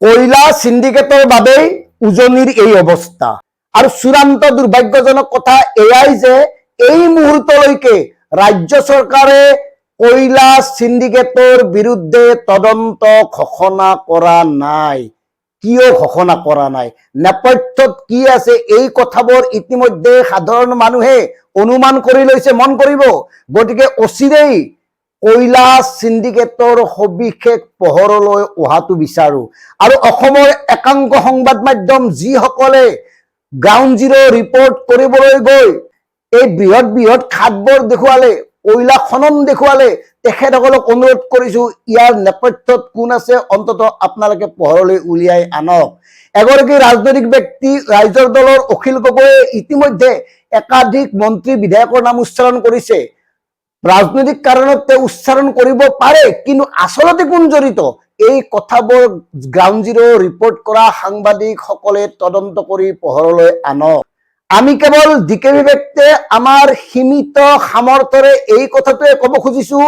কয়লা সিন্ডিকেটৰ বাবেই উজনিৰ এই অৱস্থা। আৰু চূড়ান্ত দুৰ্ভাগ্যজনক কথা এয়াই যে এই মুহূৰ্তলৈকে ৰাজ্য চৰকাৰে কয়লা সিন্ডিকেটৰ বিৰুদ্ধে তদন্ত ঘোষণা কৰা নাই। কিয় ঘোষণা কৰা নাই, নেপথ্যত কি আছে, এই কথাবোৰ ইতিমধ্যে সাধাৰণ মানুহে অনুমান কৰি লৈছে। মন কৰিব, গতিকে অচিৰেই কয়লা সিন্ডিকেটৰ সবিশেষ পোহৰলৈ অহাটো বিচাৰো। আৰু অসমৰ একাংশ সংবাদ মাধ্যম যিসকলে গ্ৰাউণ্ড জিৰ' ৰিপৰ্ট কৰিবলৈ গৈ এই বৃহৎ বৃহৎ খাদবোৰ দেখুৱালে, কয়লা খনন দেখুৱালে, তেখেতসকলক অনুৰোধ কৰিছো ইয়াৰ নেপথ্যত কোন আছে অন্ততঃ আপোনালোকে পোহৰলৈ উলিয়াই আনক। এগৰাকী ৰাজনৈতিক ব্যক্তি ৰাইজৰ দলৰ অখিল গগৈয়ে ইতিমধ্যে একাধিক মন্ত্ৰী বিধায়কৰ নাম উচ্চাৰণ কৰিছে। ৰাজনৈতিক কাৰণত তেওঁ উচ্চাৰণ কৰিব পাৰে, কিন্তু আচলতে কোন জড়িত এই কথাবোৰ গ্ৰাউণ্ড জিৰ' ৰিপৰ্ট কৰা সাংবাদিকসকলে তদন্ত কৰি পোহৰলৈ আনক। আমি কেৱল ডিকেবি ব্যক্তিয়ে আমাৰ সীমিত সামৰ্থ্যৰে এই কথাটোৱে ক'ব খুজিছো,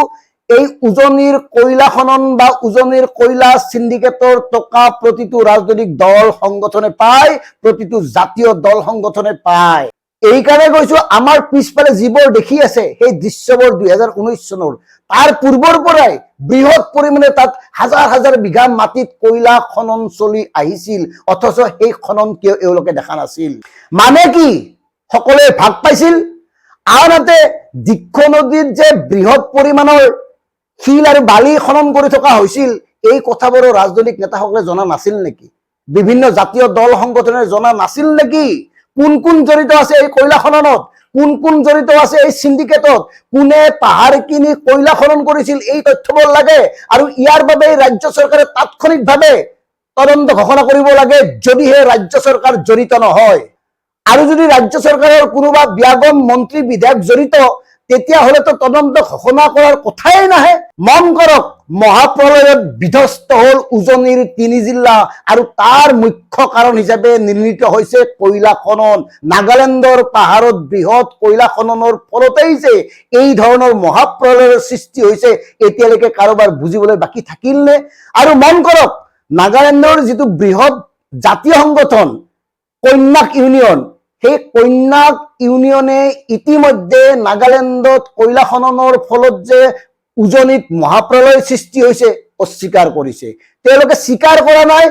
এই উজনিৰ কয়লা খনন বা উজনিৰ কয়লা সিন্ডিকেটৰ টকা প্ৰতিটো ৰাজনৈতিক দল সংগঠনে পায়, প্ৰতিটো জাতীয় দল সংগঠনে পায়। এইকাৰণে কৈছো, আমাৰ পিছফালে যিবোৰ দেখি আছে সেই দৃশ্যবোৰ 2019 চনৰ, তাৰ পূৰ্বৰ পৰাই বৃহৎ পৰিমাণে তাত হাজাৰ হাজাৰ বিঘা মাটিত কয়লা খনন চলি আহিছিল, অথচ সেই খনন কিয় এওঁলোকে দেখা নাছিল? মানে কি সকলোৱে ভাগ পাইছিল? আনহাতে দিখৌ নদীত যে বৃহৎ পৰিমাণৰ শিল আৰু বালি খনন কৰি থকা হৈছিল, এই কথাবোৰো ৰাজনৈতিক নেতাসকলে জনা নাছিল নেকি? বিভিন্ন জাতীয় দল সংগঠনে জনা নাছিল নেকি? কোন কোন জড়িত আছে এই কয়লা খননত, কোন কোন জড়িত আছে এই সিন্ডিকেটত, কোনে পাহাৰ কিনি কয়লা খনন কৰিছিল, এই তথ্যবোৰ লাগে। আৰু ইয়াৰ বাবে ৰাজ্য চৰকাৰে তাৎক্ষণিকভাৱে তদন্ত ঘোষণা কৰিব লাগে, যদিহে ৰাজ্য চৰকাৰ জড়িত নহয়। আৰু যদি ৰাজ্য চৰকাৰৰ কোনোবা ব্যাগম মন্ত্ৰী বিধায়ক জড়িত, তেতিয়াহ'লেতো তদন্ত ঘোষণা কৰাৰ কথাই নাহে। মন কৰক, মহাপ্ৰলয়ত বিধ্বস্ত হ'ল উজনিৰ 3 জিলা, আৰু তাৰ মুখ্য কাৰণ হিচাপে নিৰ্ণীত হৈছে কয়লা খনন। নাগালেণ্ডৰ পাহাৰত বৃহৎ কয়লা খননৰ ফলতেই যে এই ধৰণৰ মহাপ্ৰলয়ৰ সৃষ্টি হৈছে, এতিয়ালৈকে কাৰোবাৰ বুজিবলৈ বাকী থাকিল নে? আৰু মন কৰক, নাগালেণ্ডৰ যিটো বৃহৎ জাতীয় সংগঠন কন্যাক ইউনিয়ন, সেই কন্যাক ইউনিয়নে ইতিমধ্যে নাগালেণ্ডত কয়লা খননৰ ফলত যে উজনিত মহাপ্ৰলয় সৃষ্টি হৈছে অস্বীকাৰ কৰিছে। তেওঁলোকে স্বীকাৰ কৰা নাই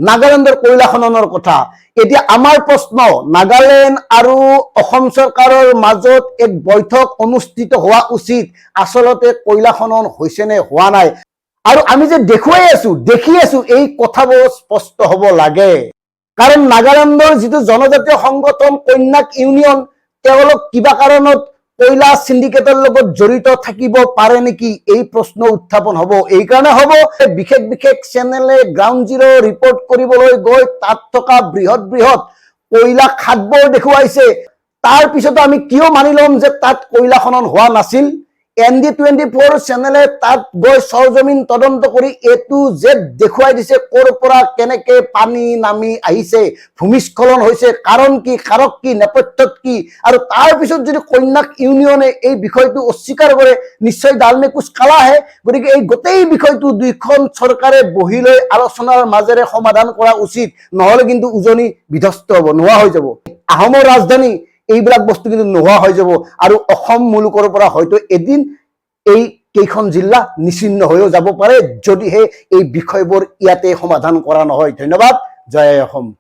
নাগালেণ্ডৰ কয়লা খননৰ কথা। এতিয়া আমাৰ প্ৰশ্ন, নাগালেণ্ড আৰু অসম চৰকাৰৰ মাজত এক বৈঠক অনুষ্ঠিত হোৱা উচিত। আচলতে কয়লা খনন হৈছে নে হোৱা নাই? আৰু আমি যে দেখি আছো এই কথাবোৰ স্পষ্ট হ'ব লাগে। কাৰণ নাগালেণ্ডৰ যিটো জনজাতীয় সংগঠন কন্যাক ইউনিয়ন, তেওঁলোক কিবা কাৰণত কয়লা সিন্ডিকেটৰ লগত জড়িত থাকিব পাৰে নেকি, এই প্ৰশ্ন উত্থাপন হ'ব। এইকাৰণে হ'ব বিশেষ বিশেষ চেনেলে গ্ৰাউণ্ড জিৰ' ৰিপৰ্ট কৰিবলৈ গৈ তাত থকা বৃহৎ বৃহৎ কয়লা খাদবোৰ দেখুৱাইছে। তাৰ পিছতো আমি কিয় মানি ল'ম যে তাত কয়লা খনন হোৱা নাছিল? ND24 চেনেলে তাত গৈ সৰজমিন তদন্ত কৰি A to Z দেখুৱাই দিছে, ক'ৰ পৰা কেনেকে পানী নামি আহিছে, ভূমিস্খলন হৈছে, কাৰণ কি, কাৰক কি, নেপথ্যত কি। আৰু তাৰ পিছত যদি কন্যাক ইউনিয়নে এই বিষয়টো অস্বীকাৰ কৰে, নিশ্চয় ডাল মে কুছ কালা হে। গতিকে এই গোটেই বিষয়টো দুইখন চৰকাৰে বহি লৈ আলোচনাৰ মাজেৰে সমাধান কৰা উচিত, নহ'লে কিন্তু উজনি বিধ্বস্ত হ'ব, নোহোৱা হৈ যাব। আহোমৰ ৰাজধানী, এইবিলাক বস্তু কিন্তু নোহোৱা হৈ যাব। আৰু অসম মুলুকৰ পৰা হয়তো এদিন এই কেইখন জিলা নিচিন্ন হৈও যাব পাৰে, যদিহে এই বিষয়বোৰ ইয়াতে সমাধান কৰা নহয়। ধন্যবাদ। জয় অসম।